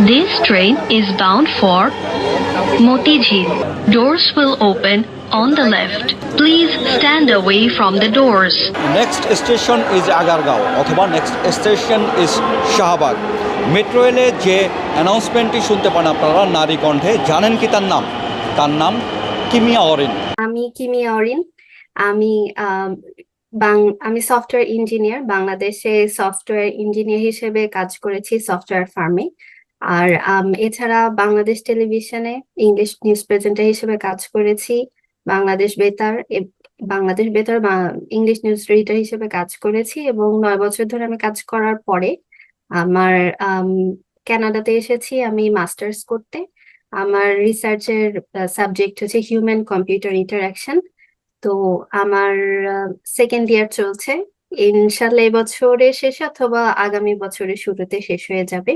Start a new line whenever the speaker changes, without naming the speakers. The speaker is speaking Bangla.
This train is bound for Motijheel. Doors will open on the left. Please stand away from the doors.
Next station is Agargaon অথবা next station is Shahbag. Metro রেলে যে অ্যানাউন্সমেন্টটি শুনতে পান আপনারা নারী কণ্ঠে, জানেন কি তার নাম? তার নাম কিমিয়া অরিন।
আমি কিমিয়া অরিন। আমি আমি সফটওয়্যার ইঞ্জিনিয়ার, বাংলাদেশে সফটওয়্যার ইঞ্জিনিয়ার হিসেবে কাজ করেছি সফটওয়্যার ফার্মে। আর এছাড়া বাংলাদেশ টেলিভিশনে ইংলিশ নিউজ প্রেজেন্টার হিসেবে কাজ করেছি, বাংলাদেশ বেতার ইংলিশ নিউজ রিডার হিসেবে কাজ করেছি, এবং 9 বছর ধরে আমি কাজ করার পরে আমার কানাডাতে এসেছি আমি মাস্টার্স করতে। আমার রিসার্চের সাবজেক্ট হচ্ছে হিউম্যান কম্পিউটার ইন্টারাকশন। তো আমার সেকেন্ড ইয়ার চলছে, ইনশাল্লাহ এবছরের শেষে অথবা আগামী বছরের শুরুতে শেষ হয়ে যাবে।